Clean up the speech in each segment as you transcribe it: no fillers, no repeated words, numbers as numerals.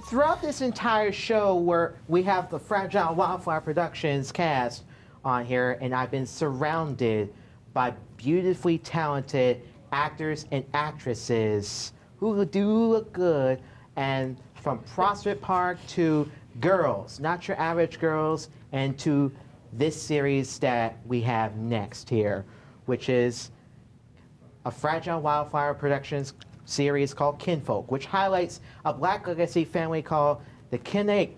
throughout this entire show where we have the Fragile Wildflower Productions cast on here, and I've been surrounded by beautifully talented actors and actresses who do look good, and from Prospect Park to Girls, Not Your Average Girls, and to this series that we have next here, which is a Fragile Wildflower Productions series called Kinfolk, which highlights a Black legacy family called the Kincaides,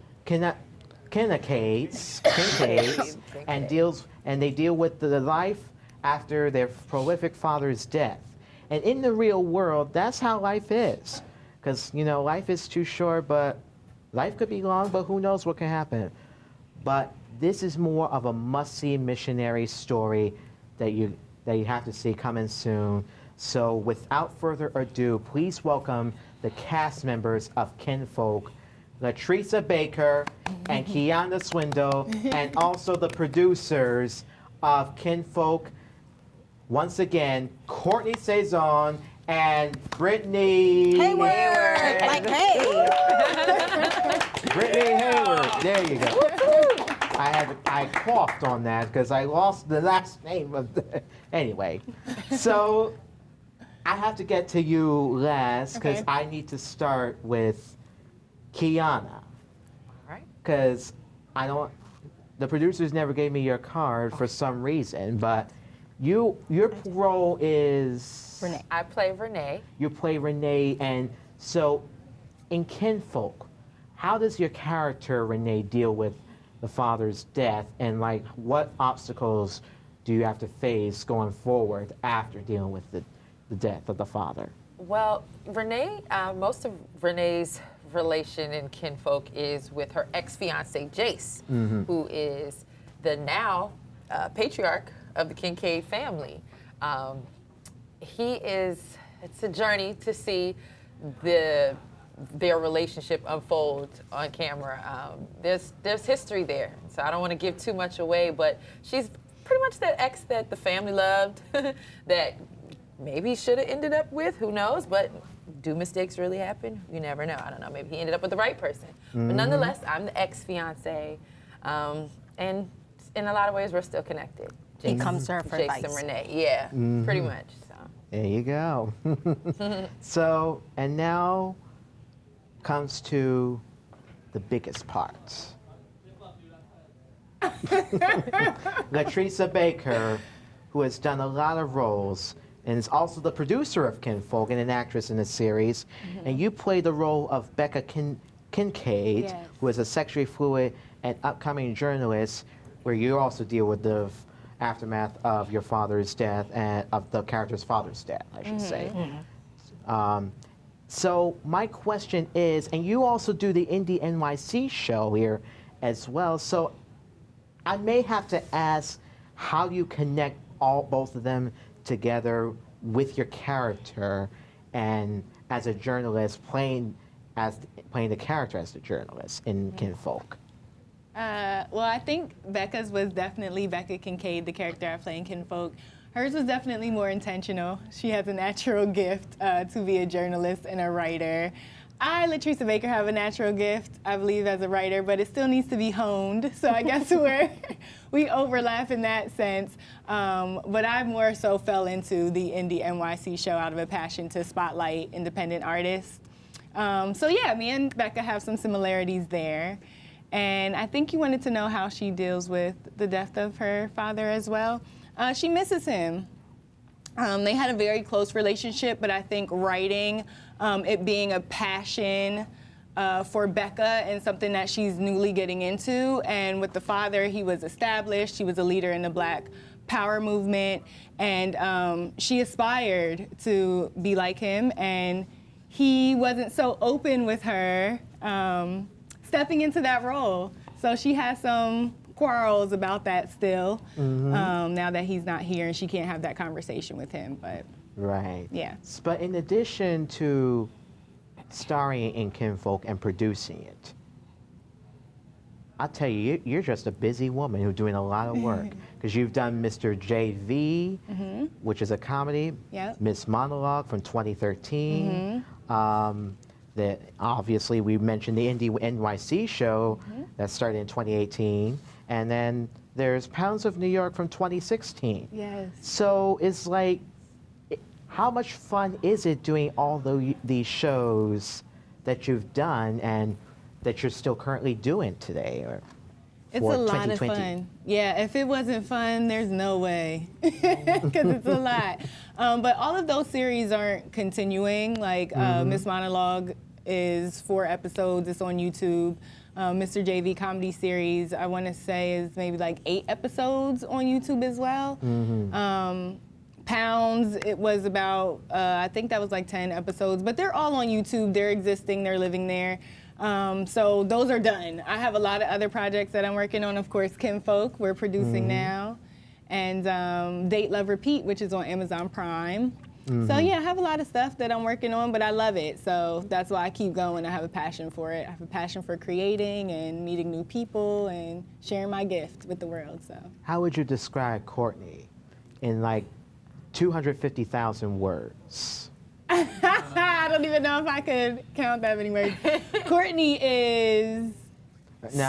and they deal with the life after their prolific father's death. And in the real world, that's how life is. Because, you know, life is too short, but life could be long, but who knows what can happen. But this is more of a must-see missionary story that you have to see coming soon. So without further ado, please welcome the cast members of Kinfolk, Latricia Baker and Kiana Swindle, and also the producers of Kinfolk. Once again, Courtney Saison and Brittany Hayward. Like, hey. Brittany Hayward. There you go. I coughed on that because I lost the last name of the. Anyway, so I have to get to you last because I need to start with Kiana. All right. Because the producers never gave me your card for some reason, but your role is Renee. I play Renee. You play Renee, and so in Kinfolk, how does your character Renee deal with the father's death, and like what obstacles do you have to face going forward after dealing with the death of the father? Well, Renee, most of Renee's relation in Kinfolk is with her ex-fiance Jace, who is the now patriarch of the Kincaid family. It's a journey to see their relationship unfold on camera. There's history there, so I don't want to give too much away, but she's pretty much that ex that the family loved, that maybe should have ended up with, who knows, but do mistakes really happen? You never know. I don't know, maybe he ended up with the right person. But nonetheless, I'm the ex-fiance, and in a lot of ways, we're still connected. He comes to her for Jace advice. and Renee, yeah, pretty much, so. There you go. So, and now comes to the biggest part. Latricia Baker, who has done a lot of roles and is also the producer of Kinfolk and an actress in the series. And you play the role of Becca Kincaides, who is a sexually fluid and upcoming journalist, where you also deal with the aftermath of your father's death and of the character's father's death, I should say. So my question is, and you also do the Indie NYC show here as well, so I may have to ask how you connect both of them together with your character and as a journalist playing the character as the journalist in Kinfolk. Well, I think Becca's was definitely Becca Kincaid, the character I play in Kinfolk. Hers was definitely more intentional. She has a natural gift to be a journalist and a writer. I, Latricia Baker, have a natural gift, I believe, as a writer, but it still needs to be honed. So I guess we overlap in that sense. But I more so fell into the Indie NYC show out of a passion to spotlight independent artists. So yeah, me and Becca have some similarities there. And I think you wanted to know how she deals with the death of her father as well. She misses him. They had a very close relationship, but I think writing, it being a passion for Becca and something that she's newly getting into. And with the father, he was established. He was a leader in the Black Power movement. And she aspired to be like him. And he wasn't so open with her stepping into that role. So she has some quarrels about that still, now that he's not here and she can't have that conversation with him, but. Right. Yeah. But in addition to starring in Kinfolk and producing it, I'll tell you, you're just a busy woman who's doing a lot of work. Because you've done Mr. JV, which is a comedy, Yep. Miss Monologue from 2013. that obviously we mentioned the Indie NYC show that started in 2018, and then there's Pounds of New York from 2016. Yes. So it's like, how much fun is it doing all these shows that you've done and that you're still currently doing today? Or It's for a lot 2020? of fun. Yeah, if it wasn't fun, there's no way, because it's a lot. But all of those series aren't continuing. Like Miss Monologue is 4 episodes. It's on YouTube. Mr. JV comedy series, I want to say, is maybe like 8 episodes on YouTube as well. Pounds, it was about, I think that was like 10 episodes, but they're all on YouTube. They're existing, they're living there. So those are done. I have a lot of other projects that I'm working on. Of course, Kinfolk, we're producing now. And Date, Love, Repeat, which is on Amazon Prime. So yeah, I have a lot of stuff that I'm working on, but I love it. So that's why I keep going. I have a passion for it. I have a passion for creating and meeting new people and sharing my gift with the world. So How would you describe Courtney in like 250,000 words? I don't even know if I could count that many words. Courtney is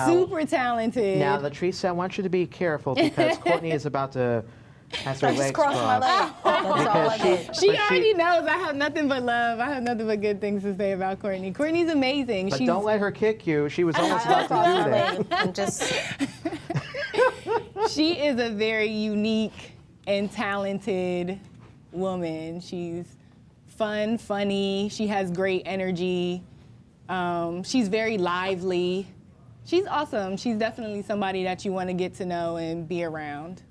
super talented. Now, Latrice, I want you to be careful because Courtney is about to has her I just legs crossed my leg. That's all I did. She already knows I have nothing but love. I have nothing but good things to say about Courtney. Courtney's amazing. But She's, don't let her kick you. She was almost I about crossed to do my that. leg and just she is a very unique and talented woman. She's fun, funny. She has great energy. She's very lively. She's awesome. She's definitely somebody that you want to get to know and be around.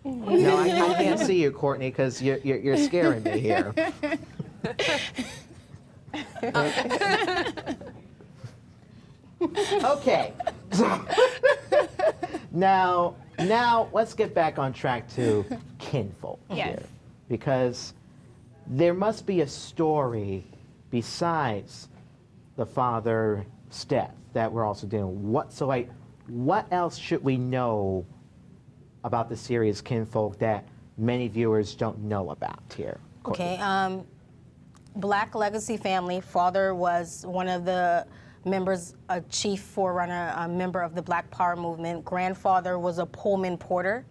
No, I can't see you, Courtney, because you're scaring me here. Okay. Now let's get back on track to Kinfolk Yes. here, because there must be a story besides the father's death that we're also doing. What else should we know about the series Kinfolk that many viewers don't know about here? Courtney? okay. Black legacy family. Father was one of the members, a chief forerunner, a member of the Black Power movement. Grandfather was a Pullman porter.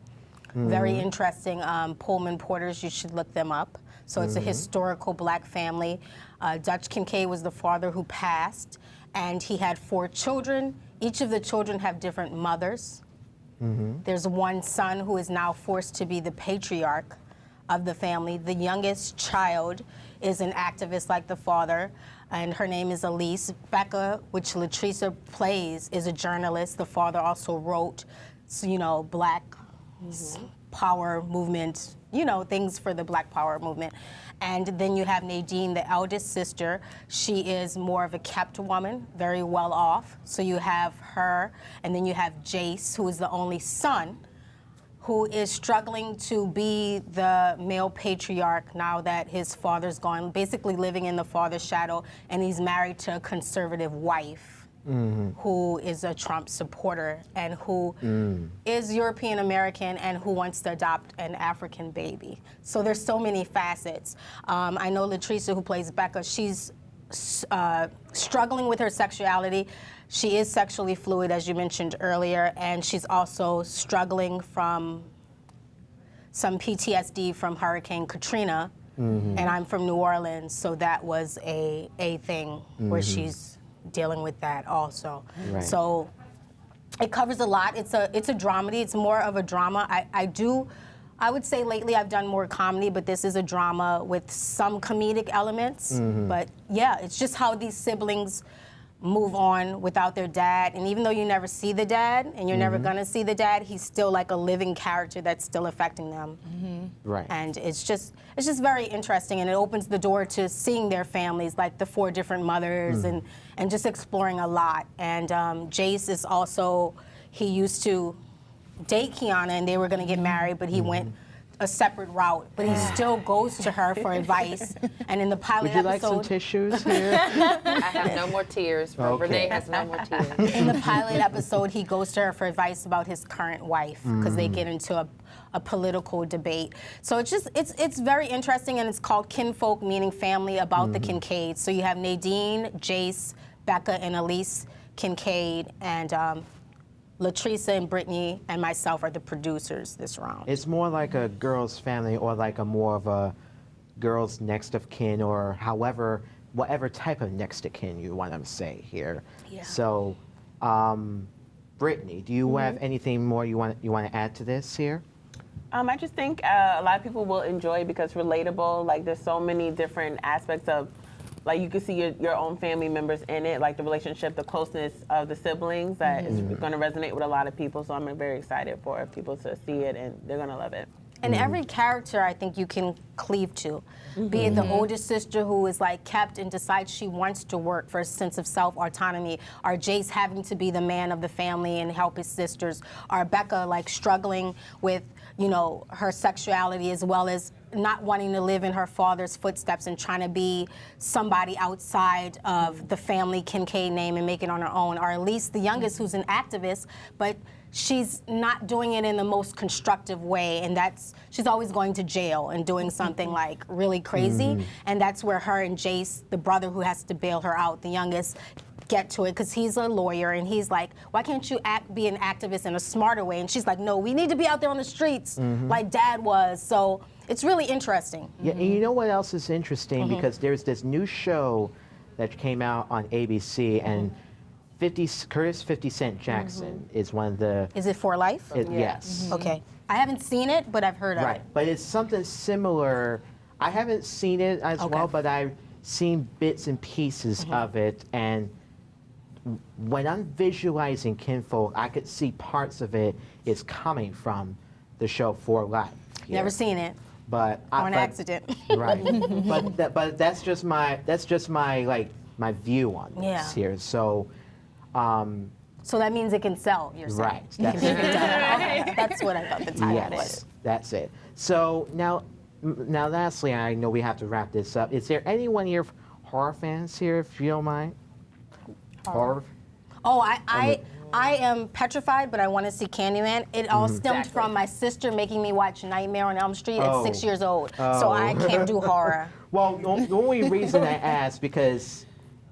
Very interesting. Pullman porters, you should look them up. So it's a historical Black family. Dutch Kincaid was the father who passed, and he had 4 children. Each of the children have different mothers. There's one son who is now forced to be the patriarch of the family. The youngest child is an activist like the father, and her name is Elise. Becca, which Latrice plays, is a journalist. The father also wrote, Black Power movement, things for the Black Power movement. And then you have Nadine, the eldest sister. She is more of a kept woman, very well off. So you have her, and then you have Jace, who is the only son, who is struggling to be the male patriarch now that his father's gone, basically living in the father's shadow, and he's married to a conservative wife who is a Trump supporter and who is European American and who wants to adopt an African baby. So there's so many facets. I know Latrice, who plays Becca, she's struggling with her sexuality. She is sexually fluid, as you mentioned earlier, and she's also struggling from some PTSD from Hurricane Katrina. And I'm from New Orleans, so that was a thing where she's dealing with that also. Right. So it covers a lot. It's a dramedy. It's more of a drama. I would say lately I've done more comedy, but this is a drama with some comedic elements. But yeah, it's just how these siblings move on without their dad. And even though you never see the dad, and you're never gonna see the dad, he's still like a living character that's still affecting them. Right. And it's just very interesting, and it opens the door to seeing their families, like the 4 different mothers, and just exploring a lot. And Jace is also, he used to date Kiana, and they were gonna get married, but he went a separate route, but he still goes to her for advice. And in the pilot Would you like episode, some tissues here? I have no more tears. Okay. Renee has no more tears. in the pilot episode, he goes to her for advice about his current wife because they get into a political debate. So it's very interesting, and it's called Kinfolk, meaning family, about the Kincaides. So you have Nadine, Jace, Becca, and Elise Kincaid, and Latricia and Brittany and myself are the producers this round. It's more like a girl's family, or like a more of a girl's next of kin, or whatever type of next of kin you want to say here. Yeah. So, Brittany, do you have anything more you want to add to this here? I just think a lot of people will enjoy it because it's relatable. Like, there's so many different aspects of, like, you can see your own family members in it, like the relationship, the closeness of the siblings that is going to resonate with a lot of people. So I'm very excited for people to see it, and they're going to love it. And every character, I think you can cleave to. Be it the oldest sister who is like kept and decides she wants to work for a sense of self-autonomy, or Jace having to be the man of the family and help his sisters, or Becca like struggling with, you know, her sexuality, as well as not wanting to live in her father's footsteps and trying to be somebody outside of the family Kincaid name and make it on her own, or at least the youngest who's an activist, but she's not doing it in the most constructive way, and she's always going to jail and doing something like really crazy, and that's where her and Jace, the brother who has to bail her out, the youngest, get to it, because he's a lawyer, and he's like, why can't you be an activist in a smarter way? And she's like, no, we need to be out there on the streets like Dad was. So it's really interesting. Yeah, and you know what else is interesting? Because there's this new show that came out on ABC, and Curtis 50 Cent Jackson is one of the... Is it For Life? Yes. Okay. I haven't seen it, but I've heard of Right, it. but it's something similar. I haven't seen it as well, but I've seen bits and pieces of it, and when I'm visualizing Kinfolk, I could see parts of it is coming from the show For Life. here. Never seen it. But On accident. Right, but that's just my like my view on this Yeah. here. So. So that means it can sell, you're saying? Right. That's Okay. That's what I thought the title Yes, was. that's it. So now, lastly, I know we have to wrap this up. Is there anyone here, horror fans here, if you don't mind? Horror? Oh, I am petrified, but I want to see Candyman. It all stemmed from my sister making me watch Nightmare on Elm Street at 6 years old. So I can't do horror. Well, the only reason I ask, because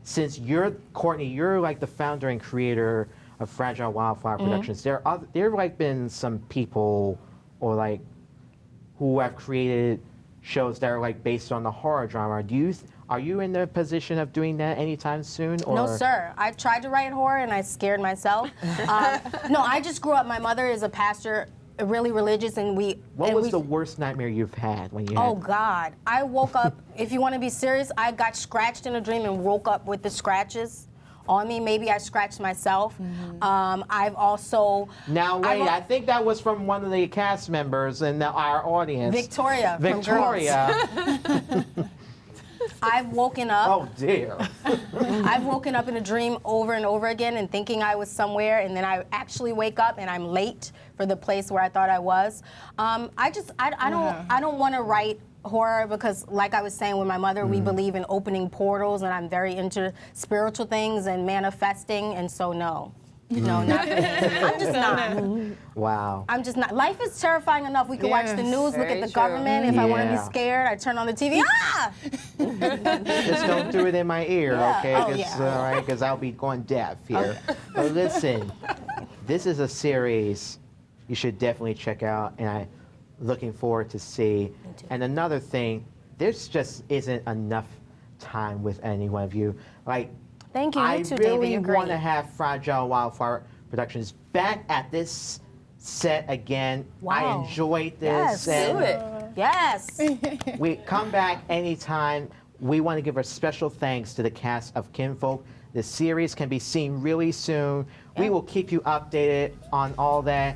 since Courtney, you're like the founder and creator of Fragile Wildflower Productions, there have like been some people or like who have created shows that are like based on the horror genre. Are you in the position of doing that anytime soon? Or? No, sir. I tried to write horror and I scared myself. No, I just grew up. My mother is a pastor, really religious, and What was the worst nightmare you've had when you Oh had? God! I woke up. If you want to be serious, I got scratched in a dream and woke up with the scratches on me. Maybe I scratched myself. I've also. Now wait, I think that was from one of the cast members in our audience. Victoria. From Girls. Victoria. I've woken up. Oh dear. I've woken up in a dream over and over again and thinking I was somewhere, and then I actually wake up and I'm late for the place where I thought I was. I don't want to write horror because, like I was saying with my mother, we believe in opening portals, and I'm very into spiritual things and manifesting, and so no. No, not for me. I'm just not. Wow. I'm just not. Life is terrifying enough. We can watch the Yes. news, look Very at the true. government. If I want to be Yeah. scared, I turn on the TV. Ah! Just don't do it in my ear, Yeah. okay? Oh, 'Cause, yeah. all right, because I'll be going deaf here. But listen, this is a series you should definitely check out, and I'm looking forward to see. too. And another thing, there's just isn't enough time with any one of you. Like, Thank you. I You too, David. really You're want to great. have Fragile Wildflower Productions back at this set again. I Wow. enjoyed this. Yes. and Do it. Yes. we come back anytime. We want to give a special thanks to the cast of Kinfolk. The series can be seen really soon. We will keep you updated on all that.